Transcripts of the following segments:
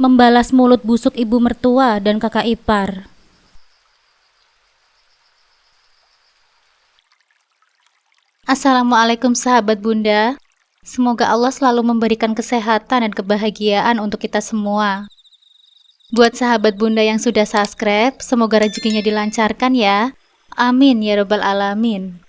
membalas mulut busuk ibu mertua dan kakak ipar. Assalamualaikum sahabat Bunda. Semoga Allah selalu memberikan kesehatan dan kebahagiaan untuk kita semua. Buat sahabat Bunda yang sudah subscribe, semoga rezekinya dilancarkan ya. Amin ya robbal alamin.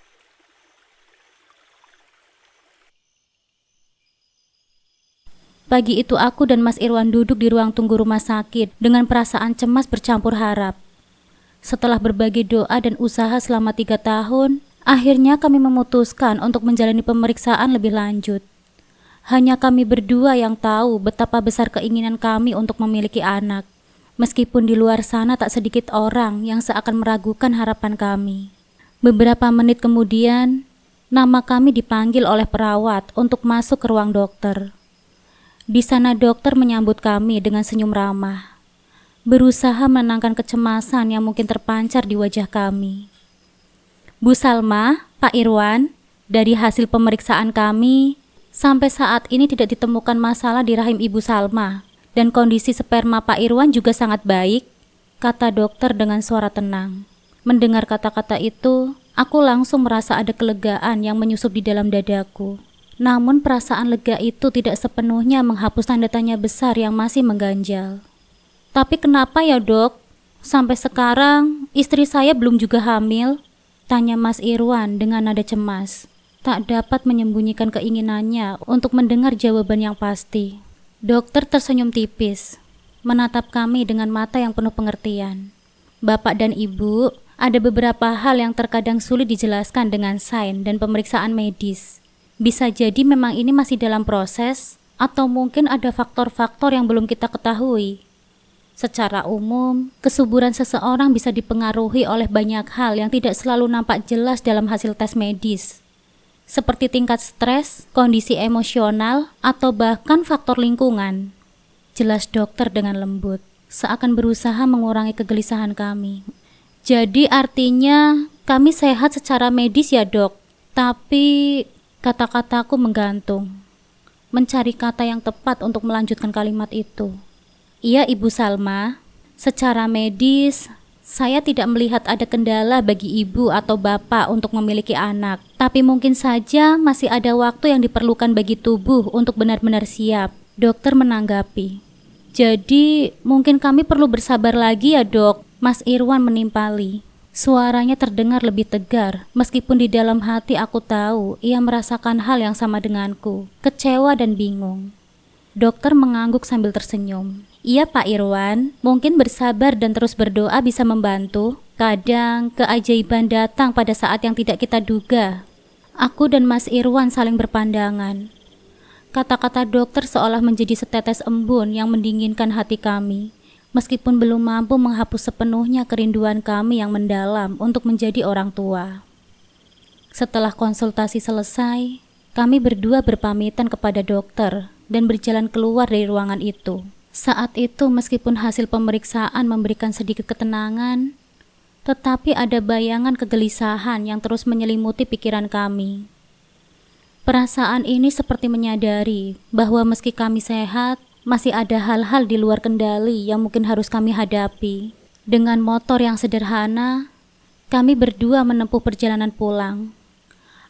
Pagi itu aku dan Mas Irwan duduk di ruang tunggu rumah sakit dengan perasaan cemas bercampur harap. Setelah berbagai doa dan usaha selama 3 tahun, akhirnya kami memutuskan untuk menjalani pemeriksaan lebih lanjut. Hanya kami berdua yang tahu betapa besar keinginan kami untuk memiliki anak. Meskipun di luar sana tak sedikit orang yang seakan meragukan harapan kami. Beberapa menit kemudian, nama kami dipanggil oleh perawat untuk masuk ke ruang dokter. Di sana dokter menyambut kami dengan senyum ramah, berusaha menenangkan kecemasan yang mungkin terpancar di wajah kami. Bu Salma, Pak Irwan, dari hasil pemeriksaan kami, sampai saat ini tidak ditemukan masalah di rahim Ibu Salma, dan kondisi sperma Pak Irwan juga sangat baik, kata dokter dengan suara tenang. Mendengar kata-kata itu, aku langsung merasa ada kelegaan yang menyusup di dalam dadaku. Namun perasaan lega itu tidak sepenuhnya menghapus tanda tanya besar yang masih mengganjal. Tapi kenapa ya dok? Sampai sekarang istri saya belum juga hamil? Tanya Mas Irwan dengan nada cemas. Tak dapat menyembunyikan keinginannya untuk mendengar jawaban yang pasti. Dokter tersenyum tipis, menatap kami dengan mata yang penuh pengertian. Bapak dan Ibu, ada beberapa hal yang terkadang sulit dijelaskan dengan sains dan pemeriksaan medis. Bisa jadi memang ini masih dalam proses, atau mungkin ada faktor-faktor yang belum kita ketahui. Secara umum, kesuburan seseorang bisa dipengaruhi oleh banyak hal yang tidak selalu nampak jelas dalam hasil tes medis. Seperti tingkat stres, kondisi emosional, atau bahkan faktor lingkungan. Jelas dokter dengan lembut, seakan berusaha mengurangi kegelisahan kami. Jadi artinya kami sehat secara medis ya dok, tapi kata-kataku menggantung. Mencari kata yang tepat untuk melanjutkan kalimat itu. Iya Ibu Salma, secara medis, saya tidak melihat ada kendala bagi ibu atau bapak untuk memiliki anak. Tapi mungkin saja masih ada waktu yang diperlukan bagi tubuh untuk benar-benar siap. Dokter menanggapi. Jadi mungkin kami perlu bersabar lagi ya dok. Mas Irwan menimpali. Suaranya terdengar lebih tegar. Meskipun di dalam hati aku tahu ia merasakan hal yang sama denganku. Kecewa dan bingung. Dokter mengangguk sambil tersenyum. Iya Pak Irwan, mungkin bersabar dan terus berdoa bisa membantu. Kadang keajaiban datang pada saat yang tidak kita duga. Aku dan Mas Irwan saling berpandangan. Kata-kata dokter seolah menjadi setetes embun yang mendinginkan hati kami. Meskipun belum mampu menghapus sepenuhnya kerinduan kami yang mendalam untuk menjadi orang tua. Setelah konsultasi selesai, kami berdua berpamitan kepada dokter dan berjalan keluar dari ruangan itu. Saat itu meskipun hasil pemeriksaan memberikan sedikit ketenangan, tetapi ada bayangan kegelisahan yang terus menyelimuti pikiran kami. Perasaan ini seperti menyadari bahwa meski kami sehat, masih ada hal-hal di luar kendali yang mungkin harus kami hadapi. Dengan motor yang sederhana, kami berdua menempuh perjalanan pulang.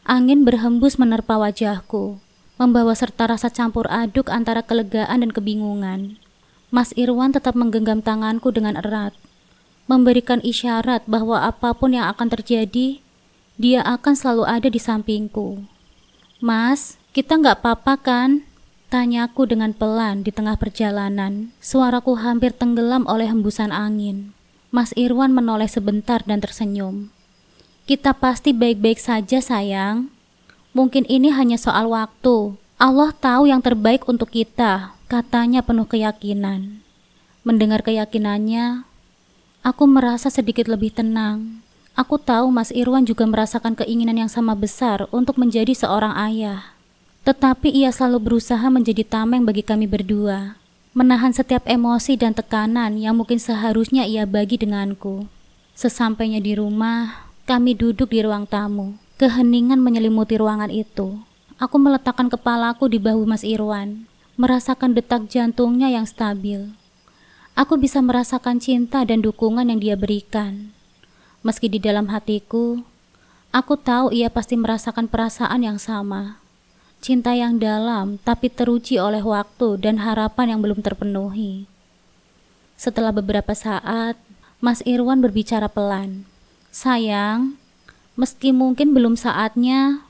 Angin berhembus menerpa wajahku, membawa serta rasa campur aduk antara kelegaan dan kebingungan. Mas Irwan tetap menggenggam tanganku dengan erat, memberikan isyarat bahwa apapun yang akan terjadi, dia akan selalu ada di sampingku. Mas, kita nggak apa-apa kan? Tanyaku dengan pelan di tengah perjalanan. Suaraku hampir tenggelam oleh hembusan angin. Mas Irwan menoleh sebentar dan tersenyum. Kita pasti baik-baik saja sayang. Mungkin ini hanya soal waktu. Allah tahu yang terbaik untuk kita, katanya penuh keyakinan. Mendengar keyakinannya, aku merasa sedikit lebih tenang. Aku tahu Mas Irwan juga merasakan keinginan yang sama besar untuk menjadi seorang ayah. Tetapi ia selalu berusaha menjadi tameng bagi kami berdua, menahan setiap emosi dan tekanan yang mungkin seharusnya ia bagi denganku. Sesampainya di rumah, kami duduk di ruang tamu. Keheningan menyelimuti ruangan itu. Aku meletakkan kepalaku di bahu Mas Irwan, merasakan detak jantungnya yang stabil. Aku bisa merasakan cinta dan dukungan yang dia berikan. Meski di dalam hatiku, aku tahu ia pasti merasakan perasaan yang sama. Cinta yang dalam tapi teruji oleh waktu dan harapan yang belum terpenuhi. Setelah beberapa saat, Mas Irwan berbicara pelan. Sayang, meski mungkin belum saatnya,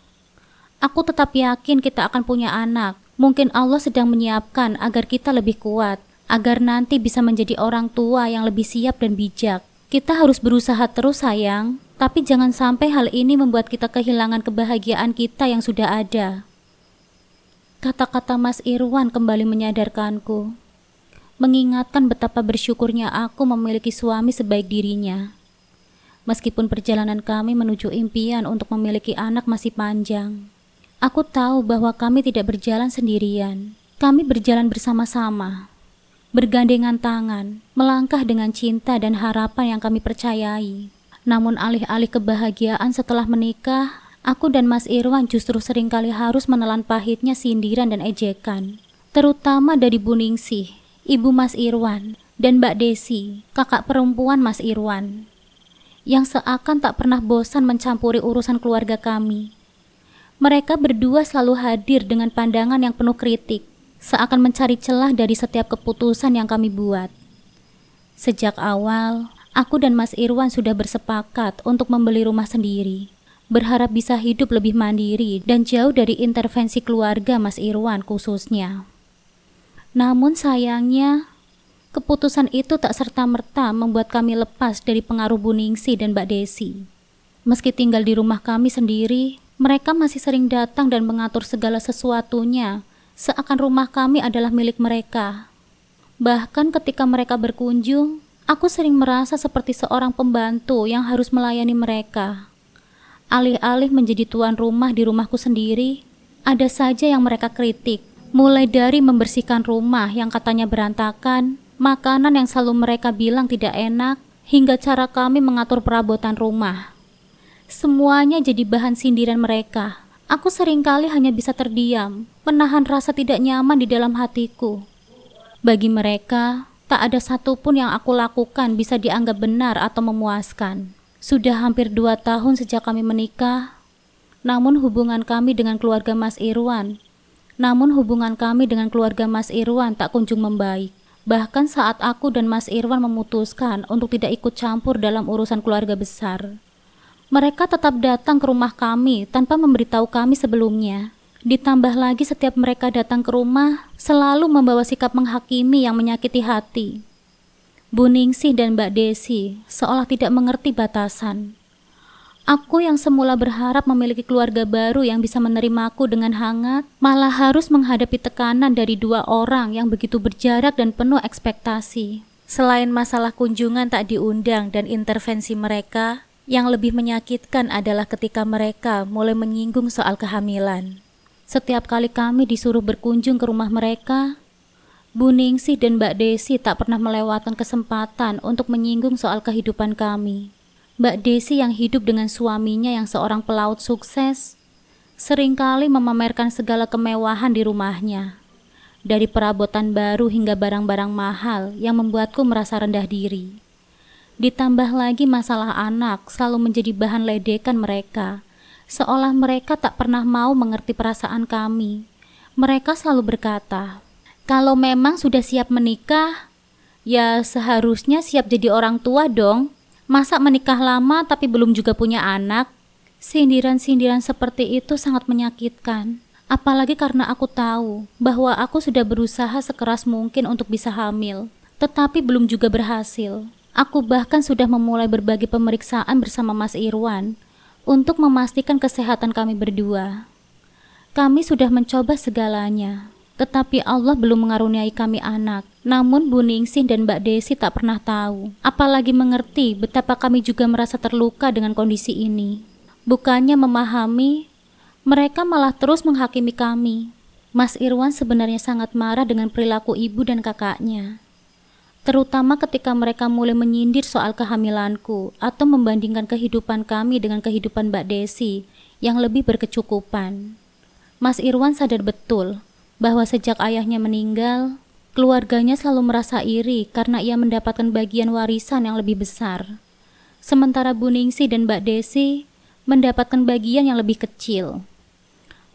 aku tetap yakin kita akan punya anak. Mungkin Allah sedang menyiapkan agar kita lebih kuat, agar nanti bisa menjadi orang tua yang lebih siap dan bijak. Kita harus berusaha terus sayang, tapi jangan sampai hal ini membuat kita kehilangan kebahagiaan kita yang sudah ada. Kata-kata Mas Irwan kembali menyadarkanku, mengingatkan betapa bersyukurnya aku memiliki suami sebaik dirinya. Meskipun perjalanan kami menuju impian untuk memiliki anak masih panjang, aku tahu bahwa kami tidak berjalan sendirian. Kami berjalan bersama-sama, bergandengan tangan, melangkah dengan cinta dan harapan yang kami percayai. Namun alih-alih kebahagiaan setelah menikah, aku dan Mas Irwan justru seringkali harus menelan pahitnya sindiran dan ejekan. Terutama dari Bu Ningsih, ibu Mas Irwan, dan Mbak Desi, kakak perempuan Mas Irwan, yang seakan tak pernah bosan mencampuri urusan keluarga kami. Mereka berdua selalu hadir dengan pandangan yang penuh kritik, seakan mencari celah dari setiap keputusan yang kami buat. Sejak awal, aku dan Mas Irwan sudah bersepakat untuk membeli rumah sendiri, berharap bisa hidup lebih mandiri dan jauh dari intervensi keluarga Mas Irwan khususnya. Namun sayangnya, keputusan itu tak serta-merta membuat kami lepas dari pengaruh Bu Ningsih dan Mbak Desi. Meski tinggal di rumah kami sendiri, mereka masih sering datang dan mengatur segala sesuatunya, seakan rumah kami adalah milik mereka. Bahkan ketika mereka berkunjung, aku sering merasa seperti seorang pembantu yang harus melayani mereka. Alih-alih menjadi tuan rumah di rumahku sendiri, ada saja yang mereka kritik. Mulai dari membersihkan rumah yang katanya berantakan, makanan yang selalu mereka bilang tidak enak, hingga cara kami mengatur perabotan rumah. Semuanya jadi bahan sindiran mereka. Aku seringkali hanya bisa terdiam, menahan rasa tidak nyaman di dalam hatiku. Bagi mereka, tak ada satupun yang aku lakukan bisa dianggap benar atau memuaskan. Sudah hampir 2 tahun sejak kami menikah, namun hubungan kami dengan keluarga Mas Irwan tak kunjung membaik. Bahkan saat aku dan Mas Irwan memutuskan untuk tidak ikut campur dalam urusan keluarga besar, mereka tetap datang ke rumah kami tanpa memberitahu kami sebelumnya. Ditambah lagi setiap mereka datang ke rumah selalu membawa sikap menghakimi yang menyakiti hati. Bu Ningsih dan Mbak Desi seolah tidak mengerti batasan. Aku yang semula berharap memiliki keluarga baru yang bisa menerimaku dengan hangat, malah harus menghadapi tekanan dari 2 orang yang begitu berjarak dan penuh ekspektasi. Selain masalah kunjungan tak diundang dan intervensi mereka, yang lebih menyakitkan adalah ketika mereka mulai menyinggung soal kehamilan. Setiap kali kami disuruh berkunjung ke rumah mereka, Bu Ningsih dan Mbak Desi tak pernah melewatkan kesempatan untuk menyinggung soal kehidupan kami. Mbak Desi yang hidup dengan suaminya yang seorang pelaut sukses, seringkali memamerkan segala kemewahan di rumahnya. Dari perabotan baru hingga barang-barang mahal yang membuatku merasa rendah diri. Ditambah lagi masalah anak selalu menjadi bahan ledekan mereka, seolah mereka tak pernah mau mengerti perasaan kami. Mereka selalu berkata, kalau memang sudah siap menikah, ya seharusnya siap jadi orang tua dong. Masa menikah lama tapi belum juga punya anak? Sindiran-sindiran seperti itu sangat menyakitkan. Apalagi karena aku tahu bahwa aku sudah berusaha sekeras mungkin untuk bisa hamil, tetapi belum juga berhasil. Aku bahkan sudah memulai berbagai pemeriksaan bersama Mas Irwan untuk memastikan kesehatan kami berdua. Kami sudah mencoba segalanya, tetapi Allah belum mengaruniai kami anak. Namun Bu Ningsih dan Mbak Desi tak pernah tahu, apalagi mengerti betapa kami juga merasa terluka dengan kondisi ini. Bukannya memahami, mereka malah terus menghakimi kami. Mas Irwan sebenarnya sangat marah dengan perilaku ibu dan kakaknya. Terutama ketika mereka mulai menyindir soal kehamilanku atau membandingkan kehidupan kami dengan kehidupan Mbak Desi yang lebih berkecukupan. Mas Irwan sadar betul bahwa sejak ayahnya meninggal, Keluarganya selalu merasa iri karena ia mendapatkan bagian warisan yang lebih besar. Sementara Bu Ningsih dan Mbak Desi mendapatkan bagian yang lebih kecil.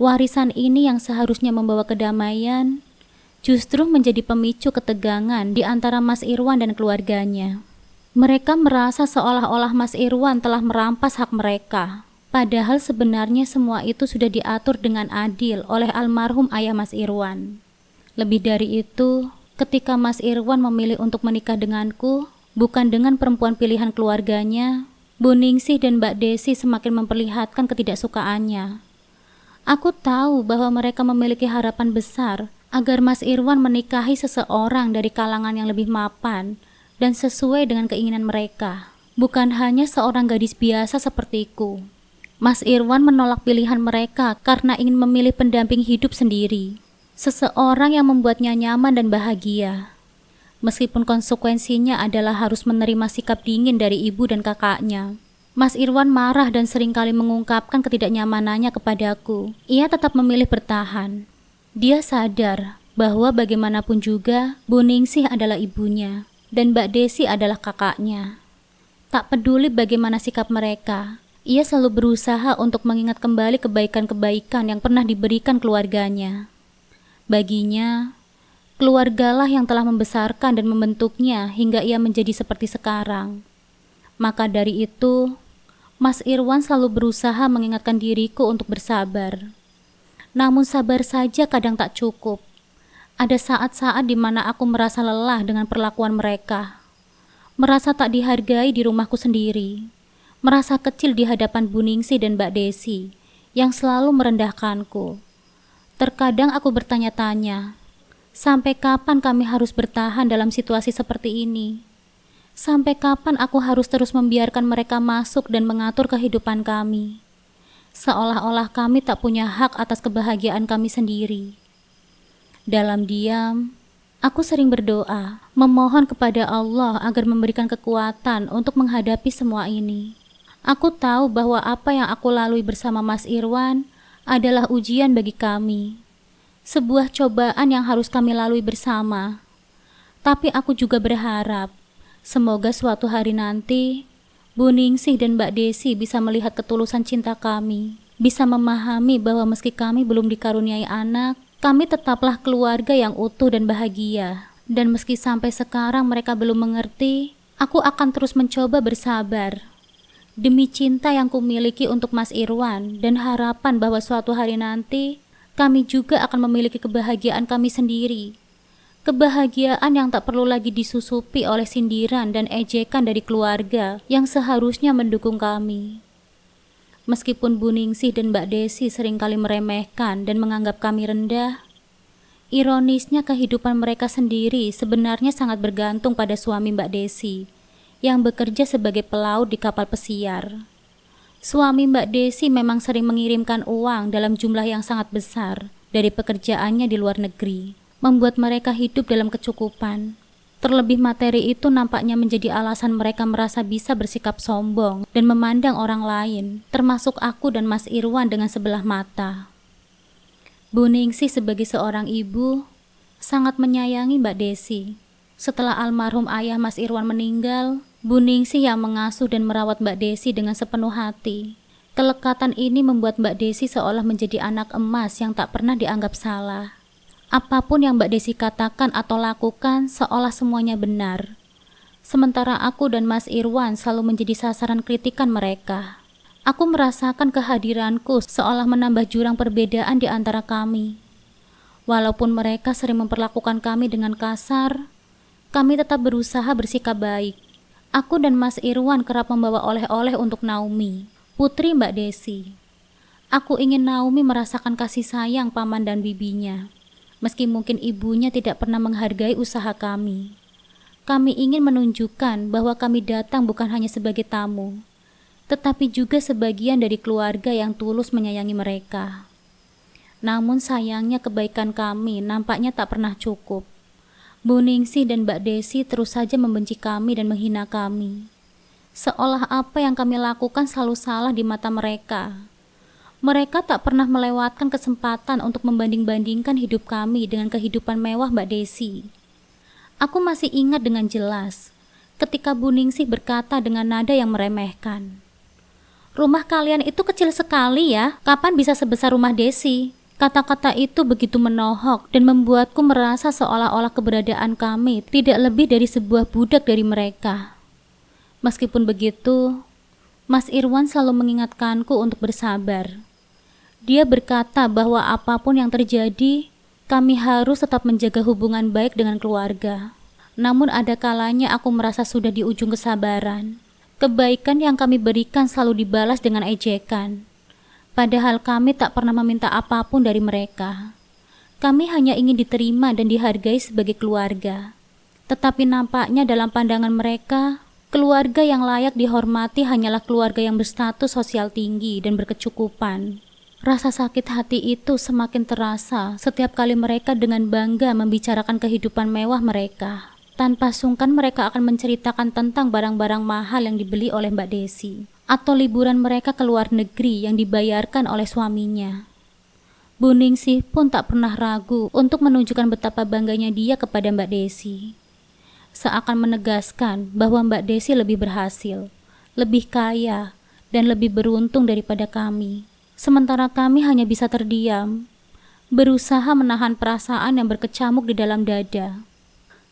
Warisan ini yang seharusnya membawa kedamaian, justru menjadi pemicu ketegangan di antara Mas Irwan dan keluarganya. Mereka merasa seolah-olah Mas Irwan telah merampas hak mereka. Padahal sebenarnya semua itu sudah diatur dengan adil oleh almarhum ayah Mas Irwan. Lebih dari itu, ketika Mas Irwan memilih untuk menikah denganku, bukan dengan perempuan pilihan keluarganya, Bu Ningsih dan Mbak Desi semakin memperlihatkan ketidaksukaannya. Aku tahu bahwa mereka memiliki harapan besar agar Mas Irwan menikahi seseorang dari kalangan yang lebih mapan dan sesuai dengan keinginan mereka, bukan hanya seorang gadis biasa sepertiku. Mas Irwan menolak pilihan mereka karena ingin memilih pendamping hidup sendiri, seseorang yang membuatnya nyaman dan bahagia. Meskipun konsekuensinya adalah harus menerima sikap dingin dari ibu dan kakaknya, Mas Irwan marah dan seringkali mengungkapkan ketidaknyamanannya kepadaku. Ia tetap memilih bertahan. Dia sadar bahwa bagaimanapun juga Bu Ningsih adalah ibunya dan Mbak Desi adalah kakaknya. Tak peduli bagaimana sikap mereka, ia selalu berusaha untuk mengingat kembali kebaikan-kebaikan yang pernah diberikan keluarganya. Baginya, keluargalah yang telah membesarkan dan membentuknya hingga ia menjadi seperti sekarang. Maka dari itu, Mas Irwan selalu berusaha mengingatkan diriku untuk bersabar. Namun sabar saja kadang tak cukup. Ada saat-saat di mana aku merasa lelah dengan perlakuan mereka. Merasa tak dihargai di rumahku sendiri. Merasa kecil di hadapan Bu Ningsih dan Mbak Desi yang selalu merendahkanku. Terkadang aku bertanya-tanya, sampai kapan kami harus bertahan dalam situasi seperti ini? Sampai kapan aku harus terus membiarkan mereka masuk dan mengatur kehidupan kami? Seolah-olah kami tak punya hak atas kebahagiaan kami sendiri. Dalam diam, aku sering berdoa, memohon kepada Allah agar memberikan kekuatan untuk menghadapi semua ini. Aku tahu bahwa apa yang aku lalui bersama Mas Irwan adalah ujian bagi kami. Sebuah cobaan yang harus kami lalui bersama. Tapi aku juga berharap, semoga suatu hari nanti, Bu Ningsih dan Mbak Desi bisa melihat ketulusan cinta kami, bisa memahami bahwa meski kami belum dikaruniai anak, kami tetaplah keluarga yang utuh dan bahagia. Dan meski sampai sekarang mereka belum mengerti, aku akan terus mencoba bersabar. Demi cinta yang kumiliki untuk Mas Irwan dan harapan bahwa suatu hari nanti, kami juga akan memiliki kebahagiaan kami sendiri. Kebahagiaan yang tak perlu lagi disusupi oleh sindiran dan ejekan dari keluarga yang seharusnya mendukung kami. Meskipun Bu Ningsih dan Mbak Desi seringkali meremehkan dan menganggap kami rendah, ironisnya kehidupan mereka sendiri sebenarnya sangat bergantung pada suami Mbak Desi yang bekerja sebagai pelaut di kapal pesiar. Suami Mbak Desi memang sering mengirimkan uang dalam jumlah yang sangat besar dari pekerjaannya di luar negeri, membuat mereka hidup dalam kecukupan. Terlebih materi itu nampaknya menjadi alasan mereka merasa bisa bersikap sombong dan memandang orang lain, termasuk aku dan Mas Irwan dengan sebelah mata. Bu Ningsih sebagai seorang ibu sangat menyayangi Mbak Desi. Setelah almarhum ayah Mas Irwan meninggal, Bu Ningsih yang mengasuh dan merawat Mbak Desi dengan sepenuh hati. Kelekatan ini membuat Mbak Desi seolah menjadi anak emas yang tak pernah dianggap salah. Apapun yang Mbak Desi katakan atau lakukan seolah semuanya benar. Sementara aku dan Mas Irwan selalu menjadi sasaran kritikan mereka. Aku merasakan kehadiranku seolah menambah jurang perbedaan di antara kami. Walaupun mereka sering memperlakukan kami dengan kasar, kami tetap berusaha bersikap baik. Aku dan Mas Irwan kerap membawa oleh-oleh untuk Naomi, putri Mbak Desi. Aku ingin Naomi merasakan kasih sayang paman dan bibinya. Meski mungkin ibunya tidak pernah menghargai usaha kami. Kami ingin menunjukkan bahwa kami datang bukan hanya sebagai tamu, tetapi juga sebagian dari keluarga yang tulus menyayangi mereka. Namun sayangnya kebaikan kami nampaknya tak pernah cukup. Bu Ningsih dan Mbak Desi terus saja membenci kami dan menghina kami. Seolah apa yang kami lakukan selalu salah di mata mereka. Mereka tak pernah melewatkan kesempatan untuk membanding-bandingkan hidup kami dengan kehidupan mewah Mbak Desi. Aku masih ingat dengan jelas ketika Bu Ningsih berkata dengan nada yang meremehkan, "Rumah kalian itu kecil sekali ya, kapan bisa sebesar rumah Desi?" Kata-kata itu begitu menohok dan membuatku merasa seolah-olah keberadaan kami tidak lebih dari sebuah budak dari mereka. Meskipun begitu, Mas Irwan selalu mengingatkanku untuk bersabar. Dia berkata bahwa apapun yang terjadi, kami harus tetap menjaga hubungan baik dengan keluarga. Namun ada kalanya aku merasa sudah di ujung kesabaran. Kebaikan yang kami berikan selalu dibalas dengan ejekan. Padahal kami tak pernah meminta apapun dari mereka. Kami hanya ingin diterima dan dihargai sebagai keluarga. Tetapi nampaknya dalam pandangan mereka, keluarga yang layak dihormati hanyalah keluarga yang berstatus sosial tinggi dan berkecukupan. Rasa sakit hati itu semakin terasa setiap kali mereka dengan bangga membicarakan kehidupan mewah mereka. Tanpa sungkan mereka akan menceritakan tentang barang-barang mahal yang dibeli oleh Mbak Desi, atau liburan mereka ke luar negeri yang dibayarkan oleh suaminya. Bu Ningsih pun tak pernah ragu untuk menunjukkan betapa bangganya dia kepada Mbak Desi. Seakan menegaskan bahwa Mbak Desi lebih berhasil, lebih kaya, dan lebih beruntung daripada kami. Sementara kami hanya bisa terdiam, berusaha menahan perasaan yang berkecamuk di dalam dada.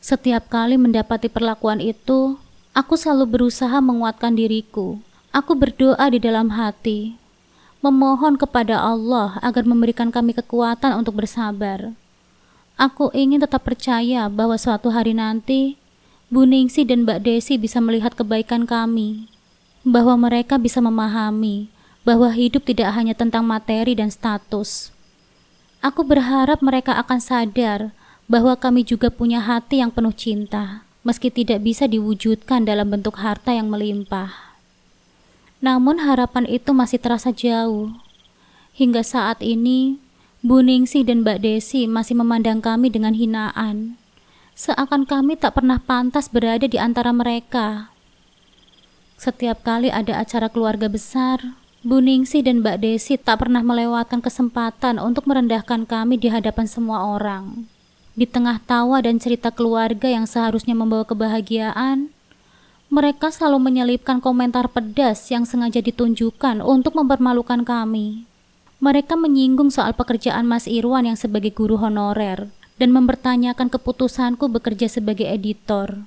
Setiap kali mendapati perlakuan itu, aku selalu berusaha menguatkan diriku. Aku berdoa di dalam hati, memohon kepada Allah agar memberikan kami kekuatan untuk bersabar. Aku ingin tetap percaya bahwa suatu hari nanti, Bu Ningsih dan Mbak Desi bisa melihat kebaikan kami, bahwa mereka bisa memahami bahwa hidup tidak hanya tentang materi dan status. Aku berharap mereka akan sadar bahwa kami juga punya hati yang penuh cinta, meski tidak bisa diwujudkan dalam bentuk harta yang melimpah. Namun harapan itu masih terasa jauh. Hingga saat ini, Bu Ningsih dan Mbak Desi masih memandang kami dengan hinaan, seakan kami tak pernah pantas berada di antara mereka. Setiap kali ada acara keluarga besar, Bu Ningsih dan Mbak Desi tak pernah melewatkan kesempatan untuk merendahkan kami di hadapan semua orang. Di tengah tawa dan cerita keluarga yang seharusnya membawa kebahagiaan, mereka selalu menyelipkan komentar pedas yang sengaja ditunjukkan untuk mempermalukan kami. Mereka menyinggung soal pekerjaan Mas Irwan yang sebagai guru honorer dan mempertanyakan keputusanku bekerja sebagai editor.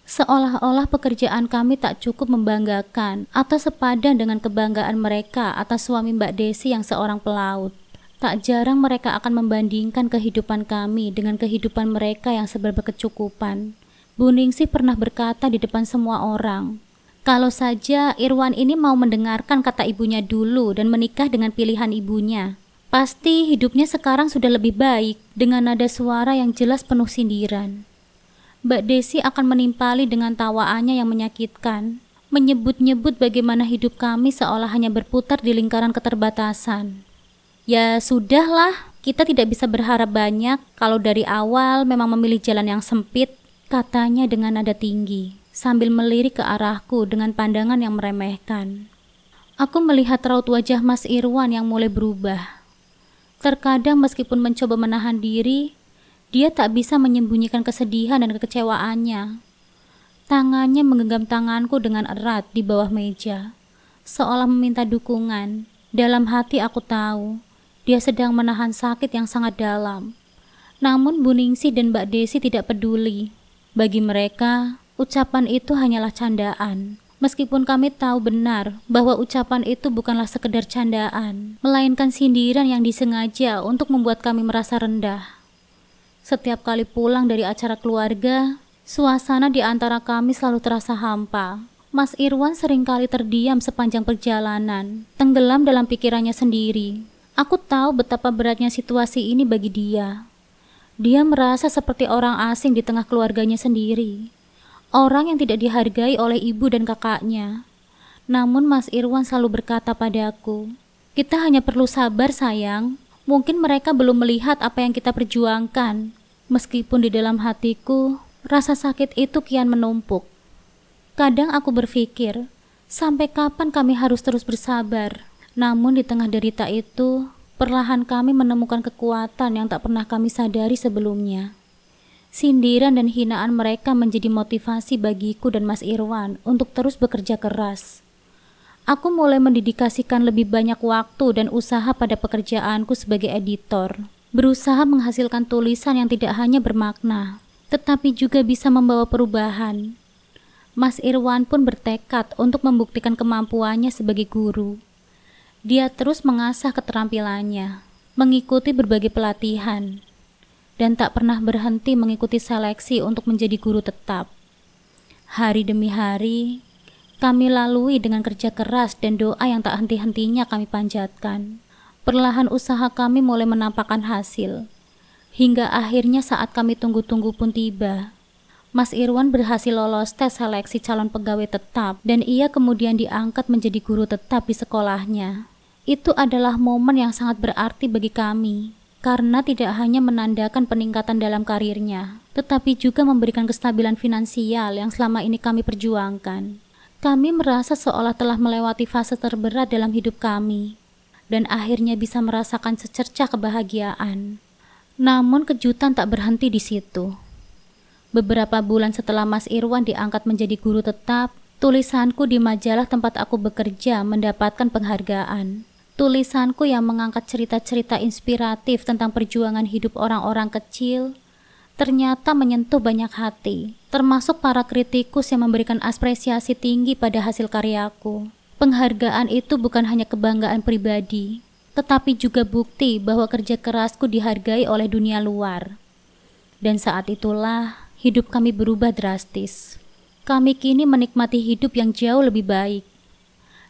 Seolah-olah pekerjaan kami tak cukup membanggakan atau sepadan dengan kebanggaan mereka atas suami Mbak Desi yang seorang pelaut. Tak jarang mereka akan membandingkan kehidupan kami dengan kehidupan mereka yang serba berkecukupan. Bu Ningsih pernah berkata di depan semua orang, "Kalau saja Irwan ini mau mendengarkan kata ibunya dulu dan menikah dengan pilihan ibunya, pasti hidupnya sekarang sudah lebih baik." Dengan nada suara yang jelas penuh sindiran, Mbak Desi akan menimpali dengan tawaannya yang menyakitkan, menyebut-nyebut bagaimana hidup kami seolah hanya berputar di lingkaran keterbatasan. "Ya sudahlah, kita tidak bisa berharap banyak kalau dari awal memang memilih jalan yang sempit," katanya dengan nada tinggi, sambil melirik ke arahku dengan pandangan yang meremehkan. Aku melihat raut wajah Mas Irwan yang mulai berubah. Terkadang meskipun mencoba menahan diri, dia tak bisa menyembunyikan kesedihan dan kekecewaannya. Tangannya menggenggam tanganku dengan erat di bawah meja, seolah meminta dukungan. Dalam hati aku tahu, dia sedang menahan sakit yang sangat dalam. Namun Bu Ningsih dan Mbak Desi tidak peduli. Bagi mereka, ucapan itu hanyalah candaan. Meskipun kami tahu benar bahwa ucapan itu bukanlah sekedar candaan, melainkan sindiran yang disengaja untuk membuat kami merasa rendah. Setiap kali pulang dari acara keluarga, suasana di antara kami selalu terasa hampa. Mas Irwan seringkali terdiam sepanjang perjalanan, tenggelam dalam pikirannya sendiri. Aku tahu betapa beratnya situasi ini bagi dia. Dia merasa seperti orang asing di tengah keluarganya sendiri. Orang yang tidak dihargai oleh ibu dan kakaknya. Namun Mas Irwan selalu berkata padaku, "Kita hanya perlu sabar sayang. Mungkin mereka belum melihat apa yang kita perjuangkan." Meskipun di dalam hatiku, rasa sakit itu kian menumpuk. Kadang aku berpikir, sampai kapan kami harus terus bersabar? Namun di tengah derita itu, perlahan kami menemukan kekuatan yang tak pernah kami sadari sebelumnya. Sindiran dan hinaan mereka menjadi motivasi bagiku dan Mas Irwan untuk terus bekerja keras. Aku mulai mendedikasikan lebih banyak waktu dan usaha pada pekerjaanku sebagai editor, berusaha menghasilkan tulisan yang tidak hanya bermakna, tetapi juga bisa membawa perubahan. Mas Irwan pun bertekad untuk membuktikan kemampuannya sebagai guru. Dia terus mengasah keterampilannya, mengikuti berbagai pelatihan, dan tak pernah berhenti mengikuti seleksi untuk menjadi guru tetap. Hari demi hari, kami lalui dengan kerja keras dan doa yang tak henti-hentinya kami panjatkan. Perlahan usaha kami mulai menampakkan hasil. Hingga akhirnya saat kami tunggu-tunggu pun tiba. Mas Irwan berhasil lolos tes seleksi calon pegawai tetap dan ia kemudian diangkat menjadi guru tetap di sekolahnya. Itu adalah momen yang sangat berarti bagi kami, karena tidak hanya menandakan peningkatan dalam karirnya, tetapi juga memberikan kestabilan finansial yang selama ini kami perjuangkan. Kami merasa seolah telah melewati fase terberat dalam hidup kami, dan akhirnya bisa merasakan secercah kebahagiaan. Namun kejutan tak berhenti di situ. Beberapa bulan setelah Mas Irwan diangkat menjadi guru tetap, tulisanku di majalah tempat aku bekerja mendapatkan penghargaan. Tulisanku yang mengangkat cerita-cerita inspiratif tentang perjuangan hidup orang-orang kecil ternyata menyentuh banyak hati, termasuk para kritikus yang memberikan apresiasi tinggi pada hasil karyaku. Penghargaan itu bukan hanya kebanggaan pribadi, tetapi juga bukti bahwa kerja kerasku dihargai oleh dunia luar. Dan saat itulah hidup kami berubah drastis. Kami kini menikmati hidup yang jauh lebih baik.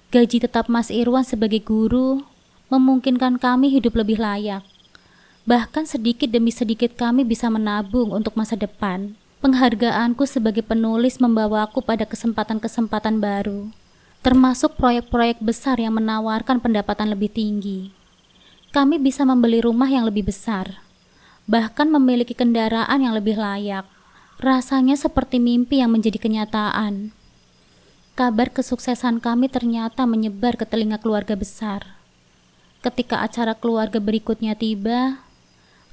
Gaji tetap Mas Irwan sebagai guru memungkinkan kami hidup lebih layak. Bahkan sedikit demi sedikit kami bisa menabung untuk masa depan. Penghargaanku sebagai penulis membawaku pada kesempatan-kesempatan baru, termasuk proyek-proyek besar yang menawarkan pendapatan lebih tinggi. Kami bisa membeli rumah yang lebih besar, bahkan memiliki kendaraan yang lebih layak. Rasanya seperti mimpi yang menjadi kenyataan. Kabar kesuksesan kami ternyata menyebar ke telinga keluarga besar. Ketika acara keluarga berikutnya tiba,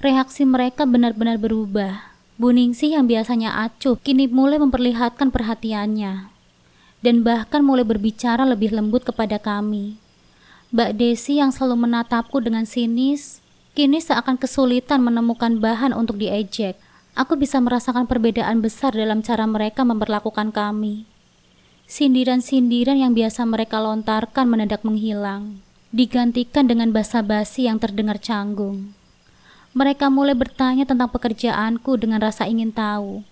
reaksi mereka benar-benar berubah. Bu Ningsih yang biasanya acuh kini mulai memperlihatkan perhatiannya dan bahkan mulai berbicara lebih lembut kepada kami. Mbak Desi yang selalu menatapku dengan sinis kini seakan kesulitan menemukan bahan untuk diejek. Aku bisa merasakan perbedaan besar dalam cara mereka memperlakukan kami. Sindiran-sindiran yang biasa mereka lontarkan mendadak menghilang, digantikan dengan basa-basi yang terdengar canggung. Mereka mulai bertanya tentang pekerjaanku dengan rasa ingin tahu.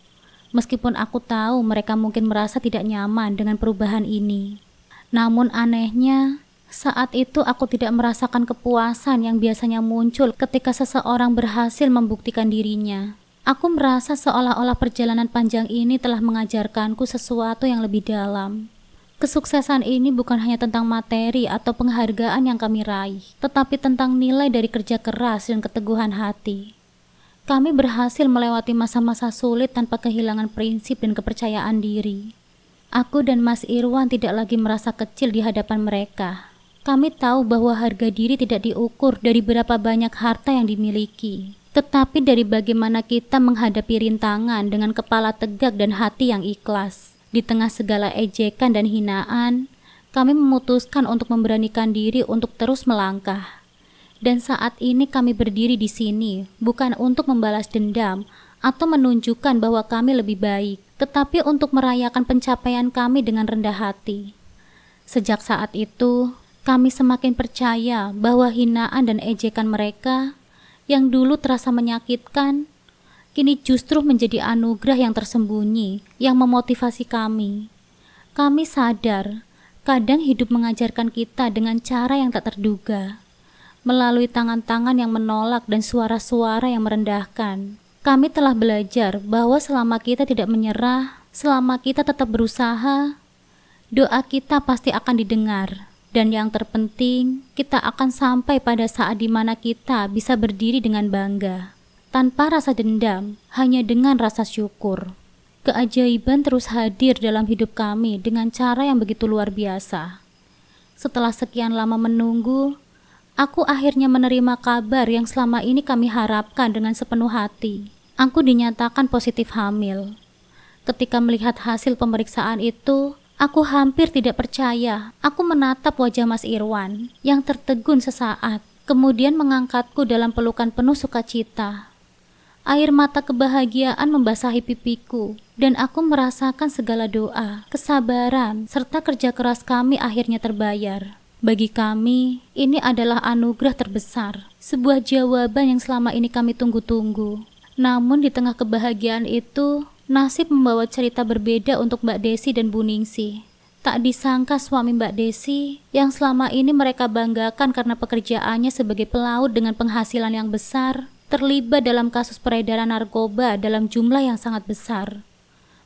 Meskipun aku tahu mereka mungkin merasa tidak nyaman dengan perubahan ini. Namun anehnya, saat itu aku tidak merasakan kepuasan yang biasanya muncul ketika seseorang berhasil membuktikan dirinya. Aku merasa seolah-olah perjalanan panjang ini telah mengajarkanku sesuatu yang lebih dalam. Kesuksesan ini bukan hanya tentang materi atau penghargaan yang kami raih, tetapi tentang nilai dari kerja keras dan keteguhan hati. Kami berhasil melewati masa-masa sulit tanpa kehilangan prinsip dan kepercayaan diri. Aku dan Mas Irwan tidak lagi merasa kecil di hadapan mereka. Kami tahu bahwa harga diri tidak diukur dari berapa banyak harta yang dimiliki, tetapi dari bagaimana kita menghadapi rintangan dengan kepala tegak dan hati yang ikhlas. Di tengah segala ejekan dan hinaan, kami memutuskan untuk memberanikan diri untuk terus melangkah. Dan saat ini kami berdiri di sini bukan untuk membalas dendam atau menunjukkan bahwa kami lebih baik, tetapi untuk merayakan pencapaian kami dengan rendah hati. Sejak saat itu, kami semakin percaya bahwa hinaan dan ejekan mereka yang dulu terasa menyakitkan, kini justru menjadi anugerah yang tersembunyi yang memotivasi kami. Kami sadar, kadang hidup mengajarkan kita dengan cara yang tak terduga. Melalui tangan-tangan yang menolak dan suara-suara yang merendahkan, kami telah belajar bahwa selama kita tidak menyerah, selama kita tetap berusaha, doa kita pasti akan didengar. Dan yang terpenting, kita akan sampai pada saat di mana kita bisa berdiri dengan bangga, tanpa rasa dendam, hanya dengan rasa syukur. Keajaiban terus hadir dalam hidup kami dengan cara yang begitu luar biasa. Setelah sekian lama menunggu, aku akhirnya menerima kabar yang selama ini kami harapkan dengan sepenuh hati. Aku dinyatakan positif hamil. Ketika melihat hasil pemeriksaan itu, aku hampir tidak percaya. Aku menatap wajah Mas Irwan yang tertegun sesaat, kemudian mengangkatku dalam pelukan penuh sukacita. Air mata kebahagiaan membasahi pipiku, dan aku merasakan segala doa, kesabaran, serta kerja keras kami akhirnya terbayar. Bagi kami, ini adalah anugerah terbesar, sebuah jawaban yang selama ini kami tunggu-tunggu. Namun di tengah kebahagiaan itu, nasib membawa cerita berbeda untuk Mbak Desi dan Bu Ningsih. Tak disangka suami Mbak Desi, yang selama ini mereka banggakan karena pekerjaannya sebagai pelaut dengan penghasilan yang besar, terlibat dalam kasus peredaran narkoba dalam jumlah yang sangat besar.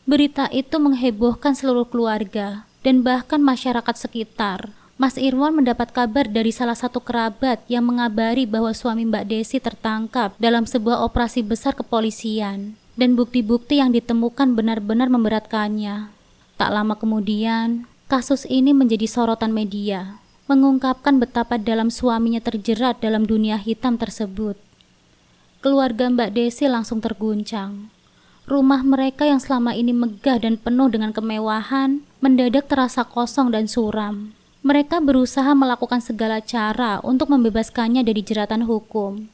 Berita itu menghebohkan seluruh keluarga dan bahkan masyarakat sekitar. Mas Irwan mendapat kabar dari salah satu kerabat yang mengabari bahwa suami Mbak Desi tertangkap dalam sebuah operasi besar kepolisian, dan bukti-bukti yang ditemukan benar-benar memberatkannya. Tak lama kemudian, kasus ini menjadi sorotan media, mengungkapkan betapa dalam suaminya terjerat dalam dunia hitam tersebut. Keluarga Mbak Desi langsung terguncang. Rumah mereka yang selama ini megah dan penuh dengan kemewahan mendadak terasa kosong dan suram. Mereka berusaha melakukan segala cara untuk membebaskannya dari jeratan hukum.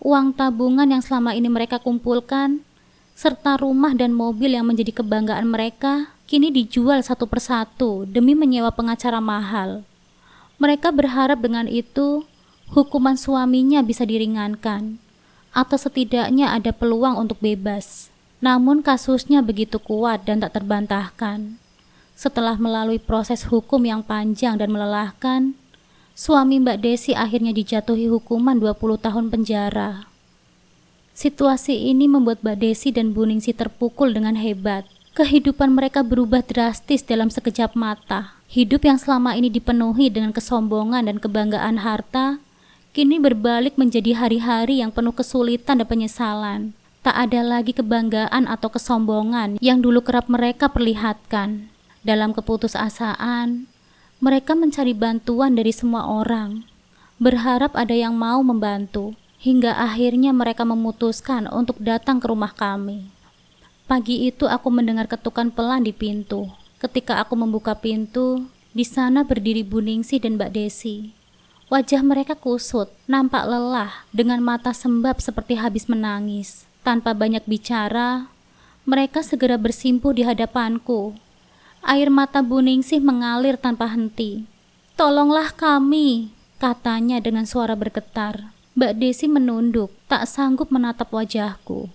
Uang tabungan yang selama ini mereka kumpulkan, serta rumah dan mobil yang menjadi kebanggaan mereka, kini dijual satu persatu demi menyewa pengacara mahal. Mereka berharap dengan itu, hukuman suaminya bisa diringankan, atau setidaknya ada peluang untuk bebas. Namun kasusnya begitu kuat dan tak terbantahkan. Setelah melalui proses hukum yang panjang dan melelahkan, suami Mbak Desi akhirnya dijatuhi hukuman 20 tahun penjara. Situasi ini membuat Mbak Desi dan Bu Ningsih terpukul dengan hebat. Kehidupan mereka berubah drastis dalam sekejap mata. Hidup yang selama ini dipenuhi dengan kesombongan dan kebanggaan harta, kini berbalik menjadi hari-hari yang penuh kesulitan dan penyesalan. Tak ada lagi kebanggaan atau kesombongan yang dulu kerap mereka perlihatkan. Dalam keputusasaan, mereka mencari bantuan dari semua orang, berharap ada yang mau membantu, hingga akhirnya mereka memutuskan untuk datang ke rumah kami. Pagi itu aku mendengar ketukan pelan di pintu. Ketika aku membuka pintu, di sana berdiri Bu Ningsih dan Mbak Desi. Wajah mereka kusut, nampak lelah, dengan mata sembab seperti habis menangis. Tanpa banyak bicara, mereka segera bersimpuh di hadapanku. Air mata Bu Ningsih mengalir tanpa henti. "Tolonglah kami," katanya dengan suara bergetar. Mbak Desi menunduk, tak sanggup menatap wajahku.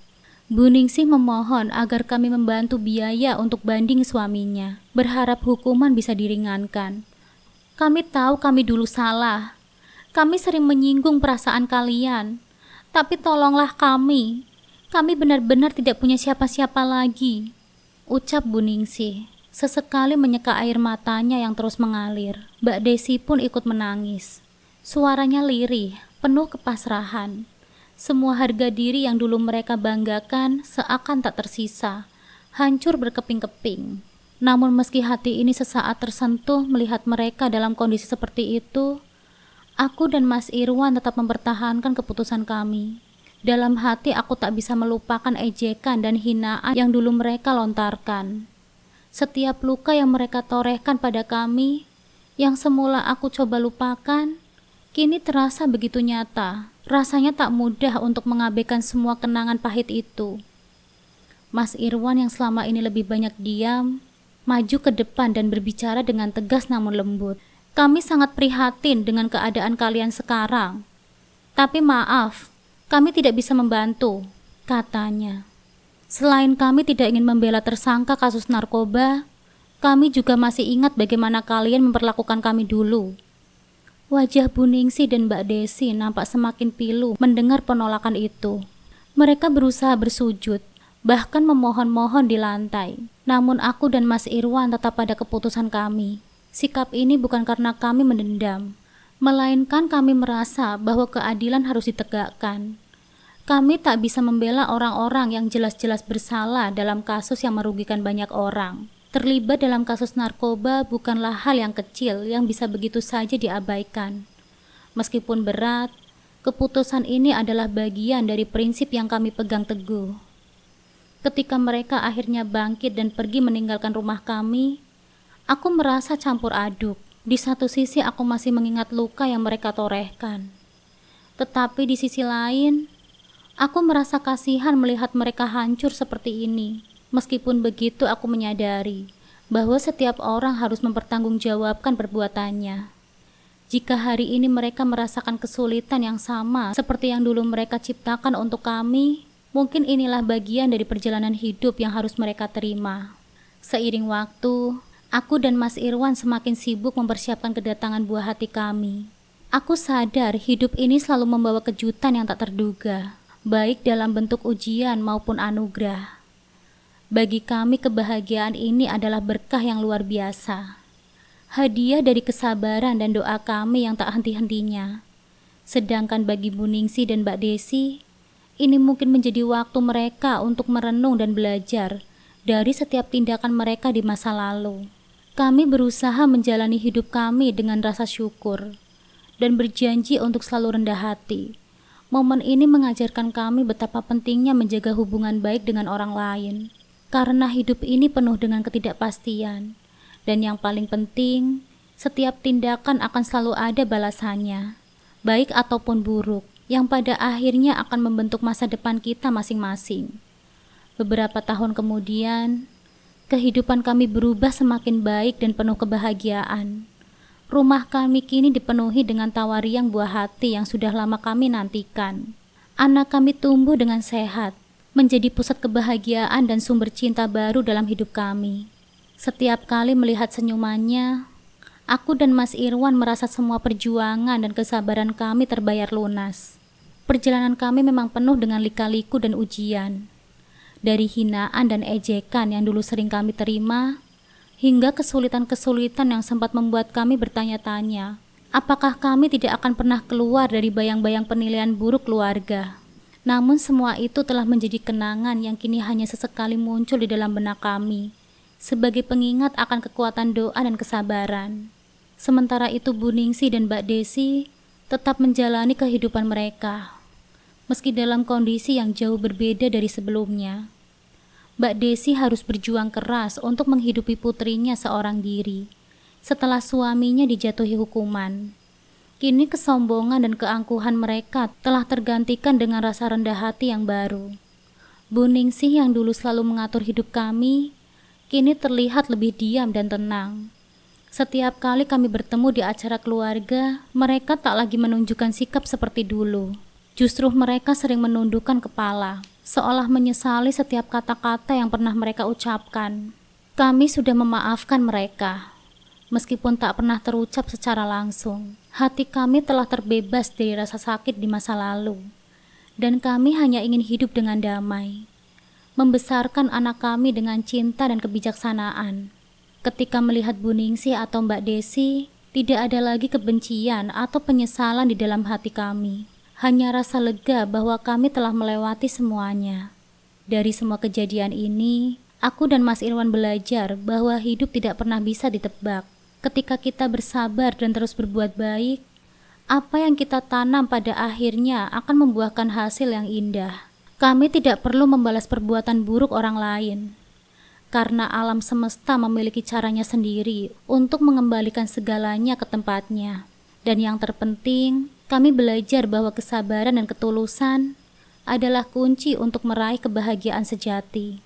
Bu Ningsih memohon agar kami membantu biaya untuk banding suaminya, berharap hukuman bisa diringankan. "Kami tahu kami dulu salah. Kami sering menyinggung perasaan kalian. Tapi tolonglah kami. Kami benar-benar tidak punya siapa-siapa lagi," ucap Bu Ningsih. Sesekali menyeka air matanya yang terus mengalir. Mbak Desi pun ikut menangis. Suaranya lirih, penuh kepasrahan. Semua harga diri yang dulu mereka banggakan seakan tak tersisa, hancur berkeping-keping. Namun meski hati ini sesaat tersentuh melihat mereka dalam kondisi seperti itu, aku dan Mas Irwan tetap mempertahankan keputusan kami. Dalam hati aku tak bisa melupakan ejekan dan hinaan yang dulu mereka lontarkan. Setiap luka yang mereka torehkan pada kami, yang semula aku coba lupakan, kini terasa begitu nyata. Rasanya tak mudah untuk mengabaikan semua kenangan pahit itu. Mas Irwan yang selama ini lebih banyak diam, maju ke depan dan berbicara dengan tegas namun lembut. "Kami sangat prihatin dengan keadaan kalian sekarang. Tapi maaf, kami tidak bisa membantu," katanya. "Selain kami tidak ingin membela tersangka kasus narkoba, kami juga masih ingat bagaimana kalian memperlakukan kami dulu." Wajah Bu Ningsih dan Mbak Desi nampak semakin pilu mendengar penolakan itu. Mereka berusaha bersujud, bahkan memohon-mohon di lantai. Namun aku dan Mas Irwan tetap pada keputusan kami. Sikap ini bukan karena kami mendendam, melainkan kami merasa bahwa keadilan harus ditegakkan. Kami tak bisa membela orang-orang yang jelas-jelas bersalah dalam kasus yang merugikan banyak orang. Terlibat dalam kasus narkoba bukanlah hal yang kecil yang bisa begitu saja diabaikan. Meskipun berat, keputusan ini adalah bagian dari prinsip yang kami pegang teguh. Ketika mereka akhirnya bangkit dan pergi meninggalkan rumah kami, aku merasa campur aduk. Di satu sisi aku masih mengingat luka yang mereka torehkan. Tetapi di sisi lain, aku merasa kasihan melihat mereka hancur seperti ini. Meskipun begitu, aku menyadari bahwa setiap orang harus mempertanggungjawabkan perbuatannya. Jika hari ini mereka merasakan kesulitan yang sama seperti yang dulu mereka ciptakan untuk kami, mungkin inilah bagian dari perjalanan hidup yang harus mereka terima. Seiring waktu, aku dan Mas Irwan semakin sibuk mempersiapkan kedatangan buah hati kami. Aku sadar hidup ini selalu membawa kejutan yang tak terduga, baik dalam bentuk ujian maupun anugerah. Bagi kami kebahagiaan ini adalah berkah yang luar biasa. Hadiah dari kesabaran dan doa kami yang tak henti-hentinya. Sedangkan bagi Bu Ningsi dan Mbak Desi, ini mungkin menjadi waktu mereka untuk merenung dan belajar dari setiap tindakan mereka di masa lalu. Kami berusaha menjalani hidup kami dengan rasa syukur dan berjanji untuk selalu rendah hati. Momen ini mengajarkan kami betapa pentingnya menjaga hubungan baik dengan orang lain. Karena hidup ini penuh dengan ketidakpastian. Dan yang paling penting, setiap tindakan akan selalu ada balasannya, baik ataupun buruk, yang pada akhirnya akan membentuk masa depan kita masing-masing. Beberapa tahun kemudian, kehidupan kami berubah semakin baik dan penuh kebahagiaan. Rumah kami kini dipenuhi dengan tawariang buah hati yang sudah lama kami nantikan. Anak kami tumbuh dengan sehat, menjadi pusat kebahagiaan dan sumber cinta baru dalam hidup kami. Setiap kali melihat senyumannya, aku dan Mas Irwan merasa semua perjuangan dan kesabaran kami terbayar lunas. Perjalanan kami memang penuh dengan lika-liku dan ujian. Dari hinaan dan ejekan yang dulu sering kami terima, hingga kesulitan-kesulitan yang sempat membuat kami bertanya-tanya, apakah kami tidak akan pernah keluar dari bayang-bayang penilaian buruk keluarga. Namun semua itu telah menjadi kenangan yang kini hanya sesekali muncul di dalam benak kami, sebagai pengingat akan kekuatan doa dan kesabaran. Sementara itu Bu Ningsi dan Mbak Desi tetap menjalani kehidupan mereka, meski dalam kondisi yang jauh berbeda dari sebelumnya. Mbak Desi harus berjuang keras untuk menghidupi putrinya seorang diri, setelah suaminya dijatuhi hukuman. Kini kesombongan dan keangkuhan mereka telah tergantikan dengan rasa rendah hati yang baru. Bu Ningsih yang dulu selalu mengatur hidup kami, kini terlihat lebih diam dan tenang. Setiap kali kami bertemu di acara keluarga, mereka tak lagi menunjukkan sikap seperti dulu. Justru mereka sering menundukkan kepala, seolah menyesali setiap kata-kata yang pernah mereka ucapkan. Kami sudah memaafkan mereka, meskipun tak pernah terucap secara langsung. Hati kami telah terbebas dari rasa sakit di masa lalu, dan kami hanya ingin hidup dengan damai, membesarkan anak kami dengan cinta dan kebijaksanaan. Ketika melihat Bu Ningsih atau Mbak Desi, tidak ada lagi kebencian atau penyesalan di dalam hati kami. Hanya rasa lega bahwa kami telah melewati semuanya. Dari semua kejadian ini, aku dan Mas Irwan belajar bahwa hidup tidak pernah bisa ditebak. Ketika kita bersabar dan terus berbuat baik, apa yang kita tanam pada akhirnya akan membuahkan hasil yang indah. Kami tidak perlu membalas perbuatan buruk orang lain, karena alam semesta memiliki caranya sendiri untuk mengembalikan segalanya ke tempatnya. Dan yang terpenting, kami belajar bahwa kesabaran dan ketulusan adalah kunci untuk meraih kebahagiaan sejati.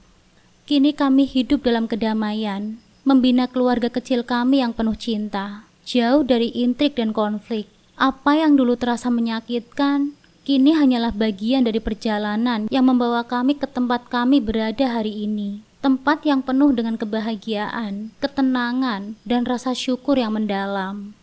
Kini kami hidup dalam kedamaian, membina keluarga kecil kami yang penuh cinta, jauh dari intrik dan konflik. Apa yang dulu terasa menyakitkan, kini hanyalah bagian dari perjalanan yang membawa kami ke tempat kami berada hari ini. Tempat yang penuh dengan kebahagiaan, ketenangan, dan rasa syukur yang mendalam.